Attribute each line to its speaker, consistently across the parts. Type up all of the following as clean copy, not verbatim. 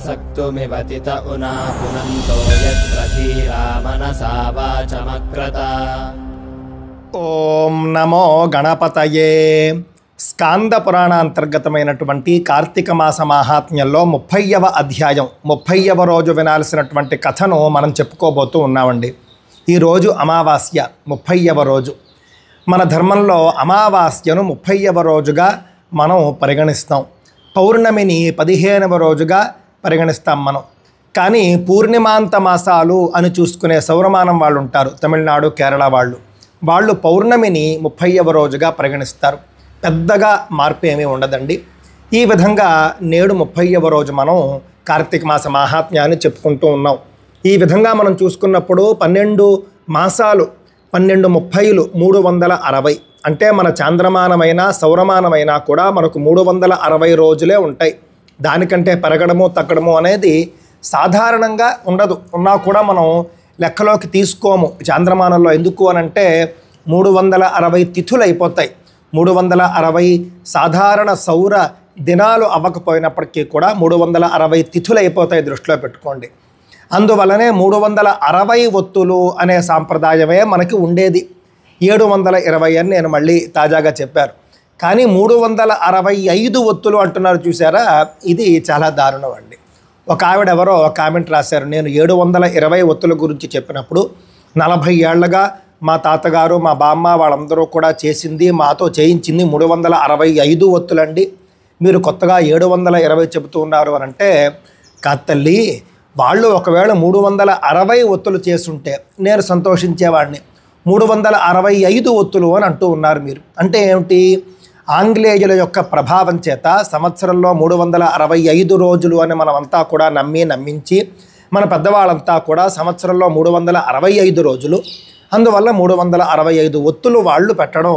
Speaker 1: सक्तुमिवतित उना पुनन्तो यत्र धीरा मनसा वाचमक्रत।
Speaker 2: ఓం నమో గణపతయే. స్కాంద పురాణ అంతర్గతమైనటువంటి కార్తీక మాస మాహాత్మ్యంలో 30వ అధ్యాయం 30వ రోజు వినాల్సినటువంటి కథను మనం చెప్పుకోబోతూ ఉన్నామండి. ఈరోజు అమావాస్య 30వ రోజు. మన ధర్మంలో అమావాస్యను 30వ రోజుగా మనం పరిగణిస్తాం. పౌర్ణమిని 15వ రోజుగా పరిగణిస్తాం మనం. కానీ పూర్ణిమాంత మాసాలు అని చూసుకునే సౌరమానం వాళ్ళు ఉంటారు, తమిళనాడు కేరళ వాళ్ళు పౌర్ణమిని 30వ రోజుగా పరిగణిస్తారు. పెద్దగా మార్పు ఏమీ ఉండదండి. ఈ విధంగా నేడు 30వ రోజు మనం కార్తీక మాస మాహాత్మ్యాన్ని చెప్పుకుంటూ ఉన్నాం. ఈ విధంగా మనం చూసుకున్నప్పుడు 12 మాసాలు 12/30 360, అంటే మన చాంద్రమానమైన సౌరమానమైన కూడా మనకు 360 రోజులే ఉంటాయి. దానికంటే పెరగడము తగ్గడము అనేది సాధారణంగా ఉండదు. ఉన్నా కూడా మనం లెక్కలోకి తీసుకోము చాంద్రమానంలో. ఎందుకు అనంటే 360 తిథులు అయిపోతాయి. 360 సాధారణ సౌర దినాలు అవ్వకపోయినప్పటికీ కూడా 360 తిథులు అయిపోతాయి, దృష్టిలో పెట్టుకోండి. అందువల్లనే 360 ఒత్తులు అనే సాంప్రదాయమే మనకి ఉండేది. 720 అని నేను మళ్ళీ తాజాగా చెప్పారు. కానీ 365 ఒత్తులు అంటున్నారు చూసారా, ఇది చాలా దారుణం అండి. ఒక ఆవిడ ఎవరో కామెంట్ రాశారు, నేను 720 ఒత్తుల గురించి చెప్పినప్పుడు 40 ఏళ్లుగా మా తాతగారు మా బామ్మ వాళ్ళందరూ కూడా చేసింది, మాతో చేయించింది 365 ఒత్తులండి, మీరు కొత్తగా 720 చెబుతూ ఉన్నారు అని అంటే, కాత్తల్లి వాళ్ళు ఒకవేళ 360 ఒత్తులు చేసుంటే నేను సంతోషించేవాడిని. 365 ఒత్తులు అని అంటూ ఉన్నారు మీరు. అంటే ఏమిటి? ఆంగ్లేయుల యొక్క ప్రభావం చేత సంవత్సరంలో 365 రోజులు అని మనమంతా కూడా నమ్మించి మన పెద్దవాళ్ళంతా కూడా సంవత్సరంలో 365 రోజులు, అందువల్ల 365 ఒత్తులు వాళ్ళు పెట్టడం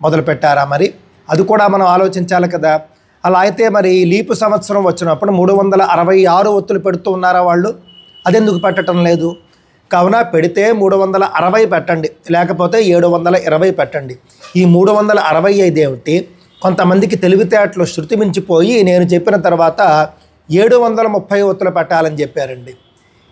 Speaker 2: మొదలుపెట్టారా? మరి అది కూడా మనం ఆలోచించాలి కదా. అలా అయితే మరి లీపు సంవత్సరం వచ్చినప్పుడు 366 ఒత్తులు పెడుతూ ఉన్నారా వాళ్ళు? అదెందుకు పెట్టడం లేదు? కావున పెడితే 360 పెట్టండి, లేకపోతే 720 పెట్టండి. ఈ 365 ఏమిటి? కొంతమందికి తెలివితేటలు శృతి మించిపోయి నేను చెప్పిన తర్వాత 730 ఒత్తులు పెట్టాలని చెప్పారండి.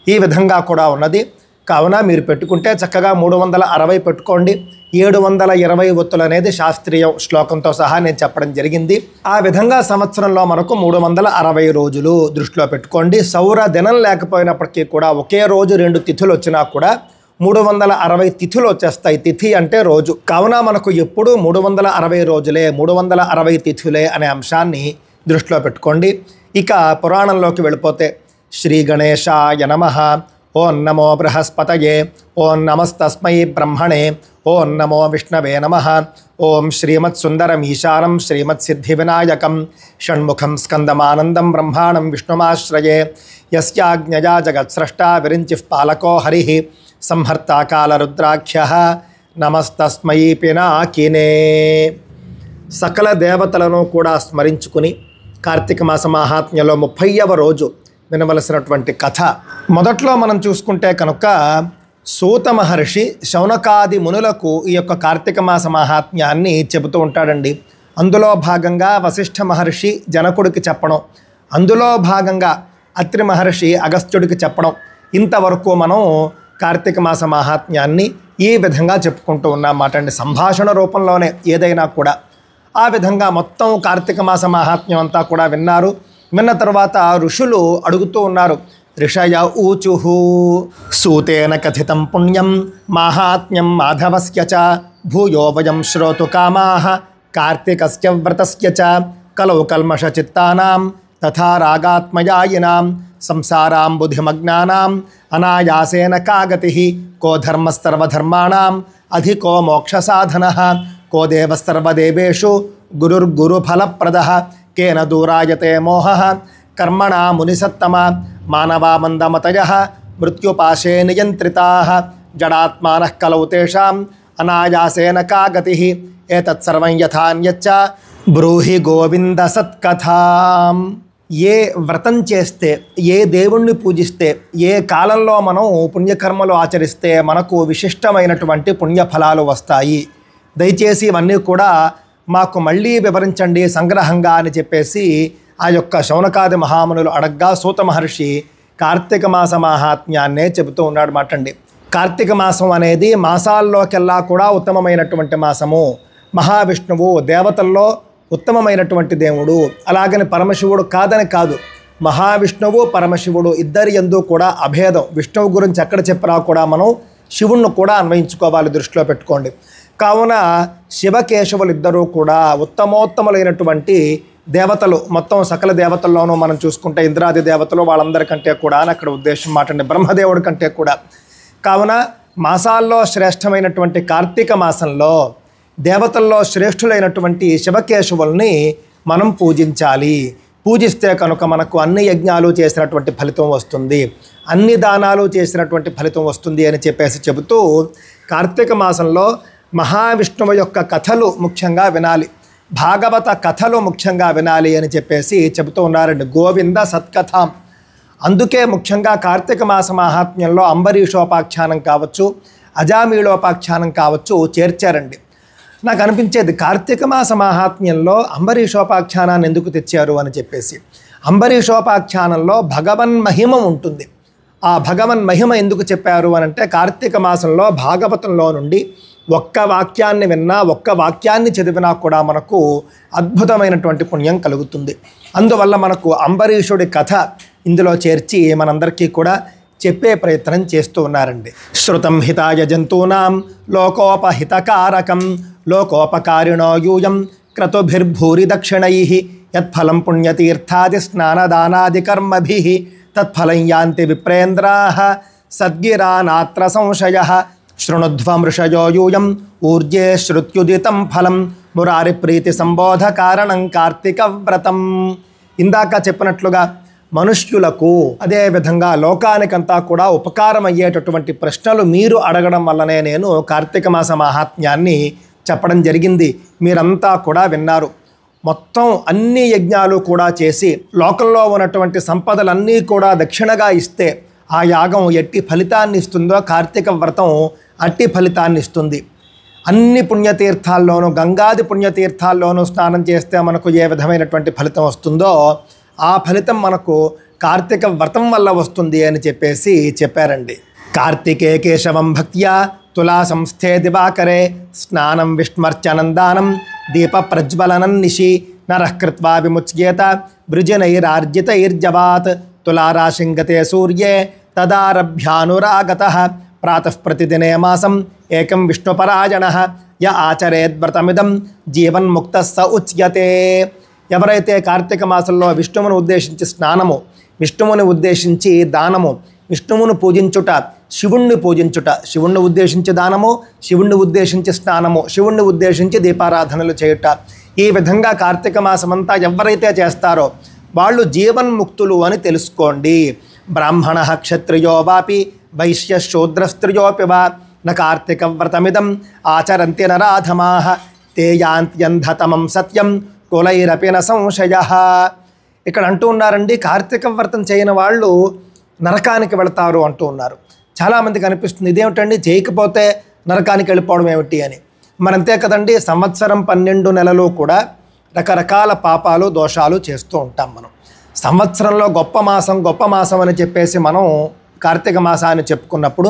Speaker 2: ఈ విధంగా కూడా ఉన్నది. కావున మీరు పెట్టుకుంటే చక్కగా 360 పెట్టుకోండి. 720 ఒత్తులు అనేది శాస్త్రీయ శ్లోకంతో సహా నేను చెప్పడం జరిగింది. ఆ విధంగా సంవత్సరంలో మనకు 360 రోజులు దృష్టిలో పెట్టుకోండి. సౌర దినం లేకపోయినప్పటికీ కూడా ఒకే రోజు 2 తిథులు వచ్చినా కూడా 360 తిథులు వచ్చేస్తాయి. తిథి అంటే రోజు. కావున మనకు ఎప్పుడు 360 రోజులే, 360 తిథులే అనే అంశాన్ని దృష్టిలో పెట్టుకోండి. ఇక పురాణంలోకి వెళ్ళిపోతే శ్రీ గణేశాయ నమః, ఓం నమో బృహస్పతయే, ఓం నమస్తస్మై బ్రహ్మణే, ఓం నమో విష్ణవే నమః, ఓం శ్రీమత్సుందరమీశానం శ్రీమత్సిద్ధివినాయకం షణ్ముఖం స్కందమానందం బ్రహ్మాణం విష్ణుమాశ్రయే, యస్యాజ్ఞయా జగత్స్రష్టా విరించిః పాలకో హరిః సంహర్తా కాలరుద్రాఖ్యః నమస్తస్మై పినాకినే. సకల దేవతలను కూడా స్మరించుకుని కార్తీక మాస మాహాత్మ్యంలో 30వ రోజు వినవలసినటువంటి కథ. మొదట్లో మనం చూసుకుంటే కనుక సూత మహర్షి శౌనకాది మునులకు ఈ యొక్క కార్తీక మాస మాహాత్మ్యాన్ని చెబుతూ ఉంటాడండి. అందులో భాగంగా వశిష్ఠ మహర్షి జనకుడికి చెప్పడం, అందులో భాగంగా అత్రి మహర్షి అగస్త్యుడికి చెప్పడం, ఇంతవరకు మనం కార్తీక మాస మాహాత్మ్యాన్ని ఈ విధంగా చెప్పుకుంటూ ఉన్నామాట అండి. సంభాషణ రూపంలోనే ఏదైనా కూడా. ఆ విధంగా మొత్తం కార్తీక మాస మాహాత్మ్యం అంతా కూడా విన్నారు. విన్న తర్వాత ఋషులు అడుగుతూ ఉన్నారు, ఋషయ ఊచుహు సూతేన కథితం పుణ్యం మాహాత్మ్యం మాధవస్య చ భూయో వయం శ్రోతు కామాః కార్తీకస్య వ్రతస్య చ కలౌ కల్మషచిత్తానాం తథా రాగాత్మయాయినాం సంసారాం బుద్ధిమగ్నానాం అనాయాసేన కాగతిః కో ధర్మస్సర్వధర్మాణాం అధికో మోక్షసాధనః కో దేవస్సర్వదేవేషు గురుర్గురుఫలప్రదః కేన దూరాయతే మోహః కర్మణా మునిసత్తమ మానవా మందమతయః మృత్యుపాశే నియంత్రితాః జడాత్మానః కలౌ తేషాం అనాయాసేన కాగతిః ఏతత్సర్వం యథాన్యచ్చ బ్రూహి గోవింద సత్కథాం. ఏ వ్రతం చేస్తే, ఏ దేవుణ్ణి పూజిస్తే, ఏ కాలంలో మనం పుణ్యకర్మలు ఆచరిస్తే మనకు విశిష్టమైనటువంటి పుణ్యఫలాలు వస్తాయి, దయచేసి ఇవన్నీ కూడా మాకు మళ్ళీ వివరించండి సంగ్రహంగా అని చెప్పేసి ఆ యొక్క శౌనకాది మహామునులు అడగ్గా సూత మహర్షి కార్తీక మాస మాహాత్మ్యాన్నే చెబుతూ ఉన్నాడు మాటండి. కార్తీక మాసం అనేది మాసాల్లోకెల్లా కూడా ఉత్తమమైనటువంటి మాసము. మహావిష్ణువు దేవతల్లో ఉత్తమమైనటువంటి దేవుడు. అలాగని పరమశివుడు కాదని కాదు, మహావిష్ణువు పరమశివుడు ఇద్దరి యందు కూడా అభేదం. విష్ణువు గురించి ఎక్కడ చెప్పినా కూడా మనం శివుణ్ణి కూడా అన్వయించుకోవాలి, దృష్టిలో పెట్టుకోండి. కావున శివకేశవులు ఇద్దరూ కూడా ఉత్తమోత్తములైనటువంటి దేవతలు. మొత్తం సకల దేవతల్లోనూ మనం చూసుకుంటే ఇంద్రాది దేవతలు వాళ్ళందరికంటే కూడా అని అక్కడ ఉద్దేశం మాటండి, బ్రహ్మదేవుడి కంటే కూడా. కావున మాసాల్లో శ్రేష్టమైనటువంటి కార్తీక మాసంలో దేవతల్లో శ్రేష్ఠులైనటువంటి శివకేశవుల్ని మనం పూజించాలి. పూజిస్తే కనుక మనకు అన్ని యజ్ఞాలు చేసినటువంటి ఫలితం వస్తుంది, అన్ని దానాలు చేసినటువంటి ఫలితం వస్తుంది అని చెప్పేసి చెబుతూ కార్తీక మాసంలో మహావిష్ణువు యొక్క కథలు ముఖ్యంగా వినాలి, భాగవత కథలు ముఖ్యంగా వినాలి అని చెప్పేసి చెబుతూ ఉన్నారండి. గోవింద సత్కథ. అందుకే ముఖ్యంగా కార్తీక మాస మహాత్మ్యంలో అంబరీషోపాఖ్యానం కావచ్చు, అజామీళోపాఖ్యానం కావచ్చు చేర్చారండి. నాకు అనిపించేది కార్తీక మాస మహాత్మ్యంలో అంబరీషోపాఖ్యానాన్ని ఎందుకు తెచ్చారు అని చెప్పేసి. అంబరీషోపాఖ్యానంలో భగవన్ మహిమ ఉంటుంది. ఆ భగవన్ మహిమ ఎందుకు చెప్పారు అని అంటే, కార్తీక మాసంలో భాగవతంలో నుండి ఒక్క వాక్యాన్ని విన్నా, ఒక్క వాక్యాన్ని చదివినా కూడా మనకు అద్భుతమైనటువంటి పుణ్యం కలుగుతుంది. అందువల్ల మనకు అంబరీషుడి కథ ఇందులో చేర్చి మనందరికీ కూడా చెప్పే ప్రయత్నం చేస్తూ ఉన్నారండి. శృతం హితాయ జంతూనాం లోకోపహితకారకం లోకోపకారిణో యూయం క్రతుభిర్భూరి దక్షిణైః యత్ఫలం పుణ్యతీర్థాది స్నానదానాది కర్మభిః తత్ఫలం యాంతి విప్రేంద్రాః సద్గిరానాత్ర సంశయః శృణుధ్వమృషయో యూయం ఊర్జే శృత్యుదితం ఫలం మురారి ప్రీతి సంబోధ కారణం కార్తీక వ్రతం. ఇందాక చెప్పినట్లుగా మనుష్యులకు అదేవిధంగా లోకానికంతా కూడా ఉపకారం అయ్యేటటువంటి ప్రశ్నలు మీరు అడగడం వల్లనే నేను కార్తీక మాస మహాత్మ్యాన్ని చెప్పడం జరిగింది. మీరంతా కూడా విన్నారు. మొత్తం అన్ని యజ్ఞాలు కూడా చేసి లోకంలో ఉన్నటువంటి సంపదలన్నీ కూడా దక్షిణగా ఇస్తే ఆ యాగం ఎట్టి ఫలితాన్ని ఇస్తుందో కార్తీక వ్రతం అట్టి ఫలితాన్ని ఇస్తుంది. అన్ని పుణ్యతీర్థాల్లోనూ, గంగాది పుణ్యతీర్థాల్లోనూ స్నానం చేస్తే మనకు ఏ విధమైనటువంటి ఫలితం వస్తుందో ఆ ఫలితం మనకు కార్తీక వ్రతం వల్ల వస్తుంది అని చెప్పేసి చెప్పారండి. కార్తీకే కేశవం భక్త్యా తులా సంస్థే దివాకరే స్నానం విష్మర్చనందానం దీప ప్రజ్వలనం నిశి నరః కృత్వా విముచ్యేత వృజనైరార్జితైర్జవాత్ తులారాశింగతే సూర్యే తదారభ్యానురాగతః ప్రాతః ప్రతిదినే మాసం ఏకం విష్ణుపరాయణః య ఆచరేద్వ్రతమిదం జీవన్ముక్తః స ఉచ్యతే. ఎవరైతే కార్తీక మాసంలో విష్ణువును ఉద్దేశించి స్నానము, విష్ణువుని ఉద్దేశించి దానము, విష్ణువును పూజించుట, శివుణ్ణి పూజించుట, శివుణ్ణి ఉద్దేశించి దానము, శివుణ్ణి ఉద్దేశించి స్నానము, శివుణ్ణి ఉద్దేశించి దీపారాధనలు చేయుట, ఈ విధంగా కార్తీక మాసమంతా ఎవరైతే చేస్తారో వాళ్ళు జీవన్ముక్తులు అని తెలుసుకోండి. బ్రాహ్మణ క్షత్రియో వాపి వైశ్య శూద్రస్త్రియోపి వా న కార్తీక వ్రతమిదం ఆచరంతి నరాధమాః తే యాంత్యంధతమం సత్యం కులైరపి న సంశయః. ఇక్కడ అంటూ ఉన్నారండి, కార్తీక వ్రతం చేయని వాళ్ళు నరకానికి వెళతారు అంటూ ఉన్నారు. చాలామందికి అనిపిస్తుంది ఇదేమిటండి చేయకపోతే నరకానికి వెళ్ళిపోవడం ఏమిటి అని. మరంతే కదండి, సంవత్సరం 12 నెలలు కూడా రకరకాల పాపాలు దోషాలు చేస్తూ ఉంటాం మనం. సంవత్సరంలో గొప్ప మాసం అని చెప్పేసి మనం కార్తీక మాసాన్ని చెప్పుకున్నప్పుడు,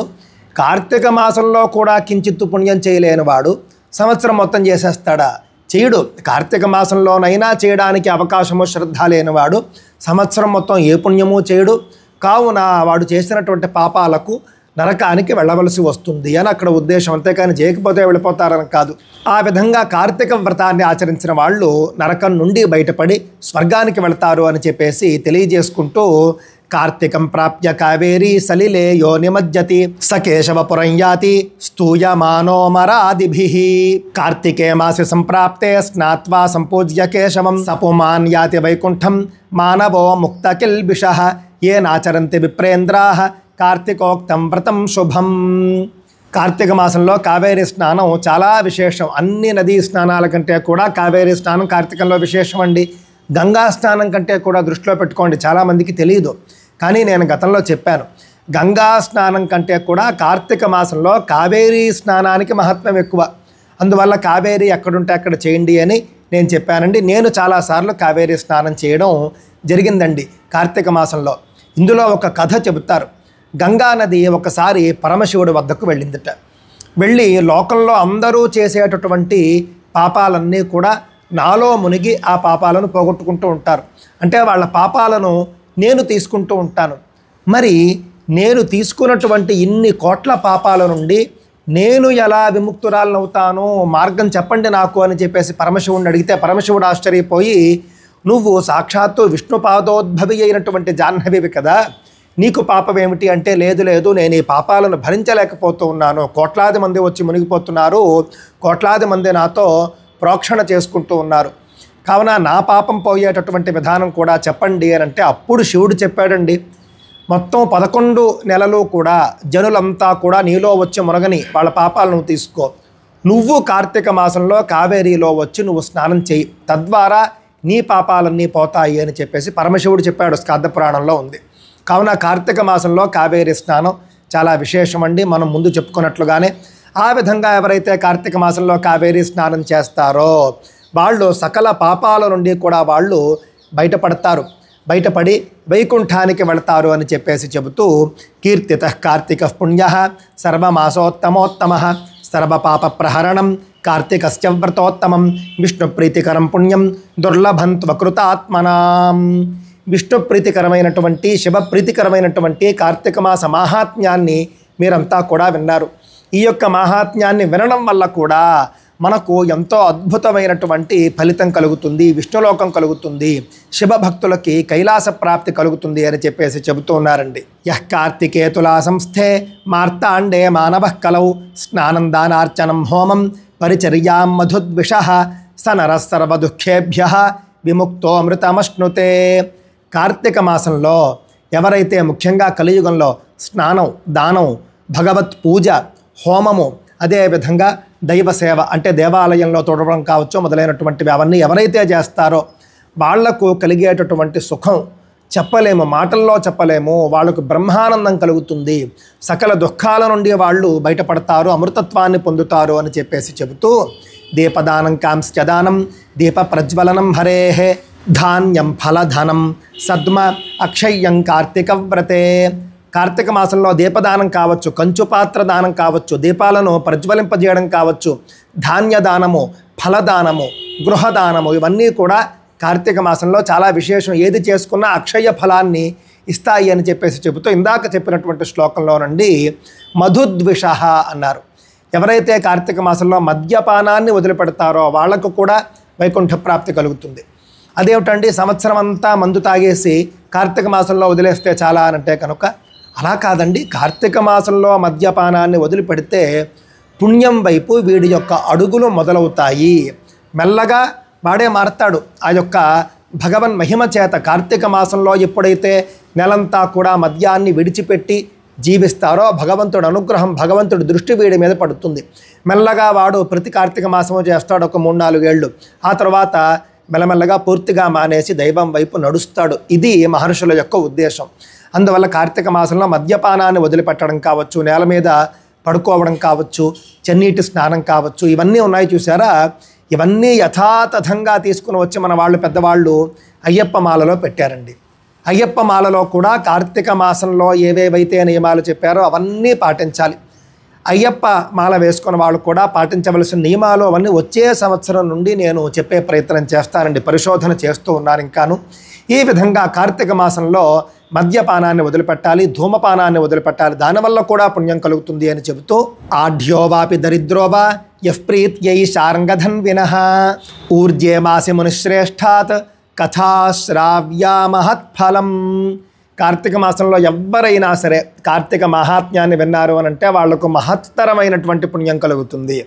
Speaker 2: కార్తీక మాసంలో కూడా కించిత్తు పుణ్యం చేయలేని వాడు సంవత్సరం మొత్తం చేసేస్తాడా? చేయడు. కార్తీక మాసంలోనైనా చేయడానికి అవకాశము శ్రద్ధ లేనివాడు సంవత్సరం మొత్తం ఏ పుణ్యము చేయడు. కావున వాడు చేసినటువంటి పాపాలకు నరకానికి వెళ్ళవలసి వస్తుంది అని అక్కడ ఉద్దేశం. అంతేకాని చేయకపోతే వెళ్ళిపోతారని కాదు. ఆ విధంగా కార్తీక వ్రతాన్ని ఆచరించిన వాళ్ళు నరకం నుండి బయటపడి స్వర్గానికి వెళతారు అని చెప్పేసి తెలియజేసుకుంటూ, కార్తీకం ప్రాప్య కావేరీ సలిలే యో నిమజ్జతి స కేశవపురం యాతి స్తూయమానో మరాదిభిః. కార్తీకే మాసి సంప్రాప్తే స్నాత్వా సంపూజ్య కేశవం సపుమాన్ యాతి వైకుంఠం మానవో ముక్త కిల్బిషః ఏ నాచరంతి విప్రేంద్రాః కార్తీకోక్తం వ్రతం శుభం. కార్తీక మాసంలో కావేరీ స్నానం చాలా విశేషం. అన్ని నదీ స్నానాల కంటే కూడా కావేరీ స్నానం కార్తీకంలో విశేషం అండి. గంగా స్నానం కంటే కూడా దృష్టిలో పెట్టుకోండి, చాలామందికి తెలియదు. కానీ నేను గతంలో చెప్పాను, గంగా స్నానం కంటే కూడా కార్తీక మాసంలో కావేరీ స్నానానికి మహత్వం ఎక్కువ. అందువల్ల కావేరీ ఎక్కడుంటే అక్కడ చేయండి అని నేను చెప్పానండి. నేను చాలాసార్లు కావేరీ స్నానం చేయడం జరిగిందండి కార్తీక మాసంలో. ఇందులో ఒక కథ చెబుతారు. గంగా నది ఒకసారి పరమశివుడి వద్దకు వెళ్ళిందిట. వెళ్ళి లోకంలో అందరూ చేసేటటువంటి పాపాలన్నీ కూడా నాలో మునిగి ఆ పాపాలను పోగొట్టుకుంటూ ఉంటారు. అంటే వాళ్ళ పాపాలను నేను తీసుకుంటూ ఉంటాను. మరి నేను తీసుకున్నటువంటి ఇన్ని కోట్ల పాపాల నుండి నేను ఎలా విముక్తురాలనవుతాను, మార్గం చెప్పండి నాకు అని చెప్పేసి పరమశివుడిని అడిగితే పరమశివుడు ఆశ్చర్యపోయి, నువ్వు సాక్షాత్తు విష్ణుపాదోద్భవి అయినటువంటి జాహ్నవివి కదా, నీకు పాపం ఏమిటి అంటే, లేదు నేను ఈ పాపాలను భరించలేకపోతూ ఉన్నాను, కోట్లాది మంది వచ్చి మునిగిపోతున్నారు, కోట్లాది మంది నాతో ప్రోక్షణ చేసుకుంటూ ఉన్నారు, కావున నా పాపం పోయేటటువంటి విధానం కూడా చెప్పండి అని అంటే అప్పుడు శివుడు చెప్పాడండి. మొత్తం 11 నెలలు కూడా జనులంతా కూడా నీలో వచ్చి మునగని వాళ్ళ పాపాలను నువ్వు తీసుకో. నువ్వు కార్తీక మాసంలో కావేరీలో వచ్చి నువ్వు స్నానం చేయి, తద్వారా నీ పాపాలన్నీ పోతాయి అని చెప్పేసి పరమశివుడు చెప్పాడు. స్కాంద పురాణంలో ఉంది. కావున కార్తీక మాసంలో కావేరీ స్నానం చాలా విశేషమండి. మనం ముందు చెప్పుకున్నట్లుగానే ఆ విధంగా ఎవరైతే కార్తీక మాసంలో కావేరీ స్నానం చేస్తారో వాళ్ళు సకల పాపాల నుండి కూడా వాళ్ళు బయటపడతారు, బయటపడి వైకుంఠానికి వెళతారు అని చెప్పేసి చెబుతూ, కీర్తితః కార్తీక పుణ్యః సర్వమాసోత్తమోత్తమః సర్వపాప ప్రహరణం కార్తీకస్య వ్రతోత్తమం విష్ణు ప్రీతికరం పుణ్యం దుర్లభం త్వకృతాత్మనాం. విష్ణు ప్రీతికరమైనటువంటి శివ ప్రీతికరమైనటువంటి కార్తీక మాస మాహాత్మ్యాన్ని మీరంతా కూడా విన్నారు. ఈ యొక్క మాహాత్మ్యాన్ని వినడం వల్ల కూడా మనకు ఎంతో అద్భుతమైనటువంటి ఫలితం కలుగుతుంది, విష్ణులోకం కలుగుతుంది, శివభక్తులకి కైలాస ప్రాప్తి కలుగుతుంది అని చెప్పేసి చెబుతూ ఉన్నారండి. యః కార్తికే తులా సంస్థే మార్తాండే మానవ కలౌ స్నానం దానార్చనం హోమం పరిచర్యాం మధుద్విషః స నరః సర్వదుఃఖేభ్యః విముక్తో అమృతమశ్నుతే. కార్తీక మాసంలో ఎవరైతే ముఖ్యంగా కలియుగంలో స్నానం, దానం, భగవత్ పూజ, హోమము, అదేవిధంగా దైవ సేవ అంటే దేవాలయంలో తోడవడం కావచ్చు మొదలైనటువంటివి అవన్నీ ఎవరైతే చేస్తారో వాళ్లకు కలిగేటటువంటి సుఖం చెప్పలేము, మాటల్లో చెప్పలేము. వాళ్ళకు బ్రహ్మానందం కలుగుతుంది, సకల దుఃఖాల నుండి వాళ్ళు బయటపడతారు, అమృతత్వాన్ని పొందుతారు అని చెప్పేసి చెబుతూ, దీపదానం కాంస్యదానం దీప ప్రజ్వలనం హరేః ధాన్యం ఫలధనం సద్మ అక్షయ్యం కార్తీక వ్రతే. కార్తీక మాసంలో దీపదానం కావచ్చు, కంచుపాత్ర దానం కావచ్చు, దీపాలను ప్రజ్వలింపజేయడం కావచ్చు, ధాన్యదానము, ఫలదానము, గృహదానము, ఇవన్నీ కూడా కార్తీక మాసంలో చాలా విశేషం. ఏది చేసుకున్నా అక్షయ ఫలాన్ని ఇస్తాయి అని చెప్పేసి చెబుతూ ఇందాక చెప్పినటువంటి శ్లోకంలో నుండి మధుద్విషః అన్నారు. ఎవరైతే కార్తీక మాసంలో మద్యపానాన్ని వదిలిపెడతారో వాళ్లకు కూడా వైకుంఠ ప్రాప్తి కలుగుతుంది. అదేమిటండి, సంవత్సరం అంతా మందు తాగేసి కార్తీక మాసంలో వదిలేస్తే చాలా అనంటే కనుక అలా కాదండి. కార్తీక మాసంలో మద్యపానాన్ని వదిలిపెడితే పుణ్యం వైపు వీడి యొక్క అడుగులు మొదలవుతాయి. మెల్లగా వాడే మారతాడు. ఆ యొక్క భగవన్ మహిమ చేత కార్తీక మాసంలో ఎప్పుడైతే నెలంతా కూడా మద్యాన్ని విడిచిపెట్టి జీవిస్తారో భగవంతుడు అనుగ్రహం, భగవంతుడి దృష్టి వీడి మీద పడుతుంది. మెల్లగా వాడు ప్రతి కార్తీక మాసము చేస్తాడు ఒక 3-4 ఏళ్ళు. ఆ తర్వాత మెల్లమెల్లగా పూర్తిగా మానేసి దైవం వైపు నడుస్తాడు. ఇది మహర్షుల యొక్క ఉద్దేశం. అందువల్ల కార్తీక మాసంలో మద్యపానాన్ని వదిలిపెట్టడం కావచ్చు, నేల మీద పడుకోవడం కావచ్చు, చన్నీటి స్నానం కావచ్చు, ఇవన్నీ ఉన్నాయి చూసారా. ఇవన్నీ యథాతథంగా తీసుకుని వచ్చి మన వాళ్ళు పెద్దవాళ్ళు అయ్యప్ప మాలలో పెట్టారండి. అయ్యప్ప మాలలో కూడా కార్తీక మాసంలో ఏవేవైతే నియమాలు చెప్పారో అవన్నీ పాటించాలి. అయ్యప్ప మాల వేసుకున్న వాళ్ళు కూడా పాటించవలసిన నియమాలు అవన్నీ వచ్చే సంవత్సరం నుండి నేను చెప్పే ప్రయత్నం చేస్తానండి. పరిశోధన చేస్తూ ఉన్నాను ఇంకాను. ఈ విధంగా కార్తీక మాసంలో మద్యపానాన్ని వదిలిపెట్టాలి, ధూమపానాన్ని వదిలిపెట్టాలి, దానివల్ల కూడా పుణ్యం కలుగుతుంది అని చెబుతూ, ఆఢ్యోవాపి దరిద్రోవా యః ప్రీత్యై శార్ంగధన్ వినః ఊర్జే మాసి మునిశ్రేష్ఠాత్ కథాశ్రావ్యా మహత్ఫలం. కార్తీక మాసంలో ఎవరైనా సరే కార్తీక మహాత్మ్యాన్ని విన్నారు అని అంటే వాళ్లకు మహత్తరమైనటువంటి పుణ్యం కలుగుతుంది,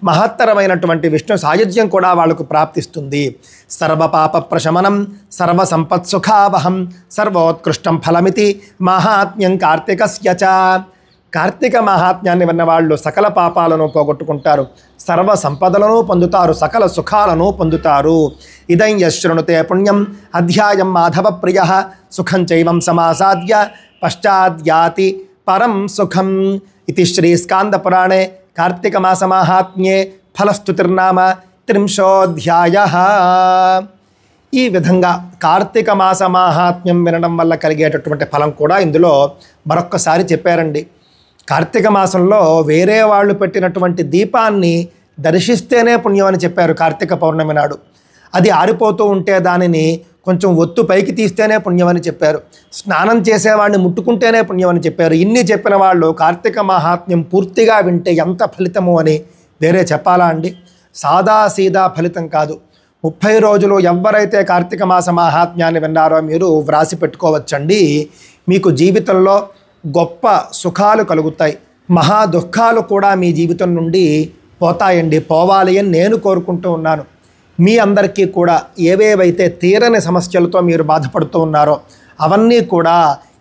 Speaker 2: మహత్తరమైనటువంటి విష్ణు సాయుధ్యం కూడా వాళ్లకు ప్రాప్తిస్తుంది. సర్వపాప ప్రశమనం సర్వ సంపత్సుఖావహం సర్వోత్కృష్టం ఫలమితి మహాత్మ్యం కార్తీకస్య చ. కార్తీక మహాత్మ్యాన్ని విన్నవాళ్ళు సకల పాపాలను పోగొట్టుకుంటారు, సర్వ సంపదలను పొందుతారు, సకల సుఖాలను పొందుతారు. ఇదం యశృణుతే పుణ్యం అధ్యాయం మాధవ ప్రియ సుఖం చైవం సమాసాద్య పశ్చాద్యాతి పరం సుఖం. ఇది శ్రీ స్కాంద పురాణే కార్తీక మాస మాహాత్మ్యే ఫలస్తుతిర్నామ త్రింశోऽధ్యాయః. ఈ విధంగా కార్తీక మాస మాహాత్మ్యం వినడం వల్ల కలిగేటటువంటి ఫలం కూడా ఇందులో మరొక్కసారి చెప్పారండి. కార్తీక మాసంలో వేరే వాళ్ళు పెట్టినటువంటి దీపాన్ని దర్శిస్తేనే పుణ్యం అని చెప్పారు. కార్తీక పౌర్ణమి నాడు అది ఆరిపోతూ ఉంటే దానిని కొంచెం ఒత్తు పైకి తీస్తేనే పుణ్యం అని చెప్పారు. స్నానం చేసేవాడిని ముట్టుకుంటేనే పుణ్యం అని చెప్పారు. ఇన్ని చెప్పిన వాళ్ళు కార్తీక మహాత్మ్యం పూర్తిగా వింటే ఎంత ఫలితము అని వేరే చెప్పాలా అండి? సాదా సీదా ఫలితం కాదు. 30 రోజులు ఎవరైతే కార్తీక మాస మహాత్మ్యాన్ని విన్నారో మీరు వ్రాసి పెట్టుకోవచ్చండి. మీకు జీవితంలో గొప్ప సుఖాలు కలుగుతాయి, మహా దుఃఖాలు కూడా మీ జీవితం నుండి పోతాయండి. పోవాలి అని నేను కోరుకుంటూ ఉన్నాను. మీ అందరికీ కూడా ఏవేవైతే తీరని సమస్యలతో మీరు బాధపడుతూ ఉన్నారో అవన్నీ కూడా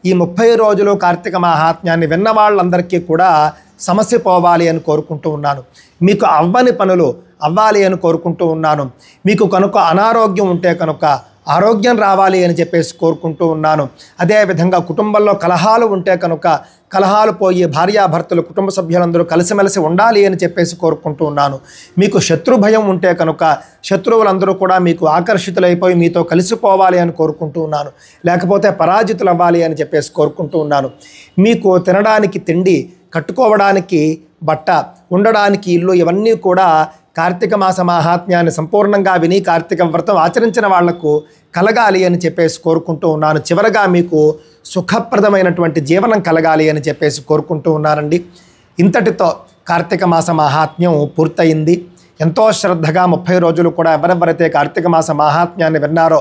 Speaker 2: ఈ 30 రోజులు కార్తీక మహాత్మ్యాన్ని విన్న వాళ్ళందరికీ కూడా సమస్య పోవాలి అని కోరుకుంటూ ఉన్నాను. మీకు అవ్వని పనులు అవ్వాలి అని కోరుకుంటూ ఉన్నాను. మీకు కనుక అనారోగ్యం ఉంటే కనుక ఆరోగ్యం రావాలి అని చెప్పేసి కోరుకుంటూ ఉన్నాను. అదేవిధంగా కుటుంబంలో కలహాలు ఉంటే కనుక కలహాలు పోయి భార్యాభర్తలు కుటుంబ సభ్యులందరూ కలిసిమెలిసి ఉండాలి అని చెప్పేసి కోరుకుంటూ ఉన్నాను. మీకు శత్రు భయం ఉంటే కనుక శత్రువులందరూ కూడా మీకు ఆకర్షితులైపోయి మీతో కలిసిపోవాలి అని కోరుకుంటూ ఉన్నాను. లేకపోతే పరాజితులు అవ్వాలి అని చెప్పేసి కోరుకుంటూ ఉన్నాను. మీకు తినడానికి తిండి, కట్టుకోవడానికి బట్ట, ఉండడానికి ఇల్లు, ఇవన్నీ కూడా కార్తీక మాస మహాత్మ్యాన్ని సంపూర్ణంగా విని కార్తీక వ్రతం ఆచరించిన వాళ్లకు కలగాలి అని చెప్పేసి కోరుకుంటూ ఉన్నాను. చివరగా మీకు సుఖప్రదమైనటువంటి జీవనం కలగాలి అని చెప్పేసి కోరుకుంటూ ఉన్నానండి. ఇంతటితో కార్తీక మాస మహాత్మ్యం పూర్తయింది. ఎంతో శ్రద్ధగా 30 రోజులు కూడా ఎవరెవరైతే కార్తీక మాస మహాత్మ్యాన్ని విన్నారో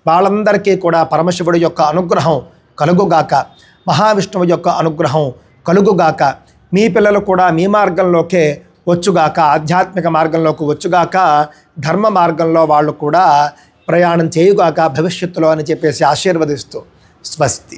Speaker 2: వాళ్ళందరికీ కూడా పరమశివుడి యొక్క అనుగ్రహం కలుగుగాక, మహావిష్ణువు యొక్క అనుగ్రహం కలుగుగాక. మీ పిల్లలు కూడా మీ మార్గంలోకే వచ్చుగాక, ఆధ్యాత్మిక మార్గంలోకి వచ్చుగాక, ధర్మ మార్గంలో వాళ్ళు కూడా ప్రయాణం చేయుగాక భవిష్యత్తులో అని చెప్పేసి ఆశీర్వదిస్తూ స్వస్తి.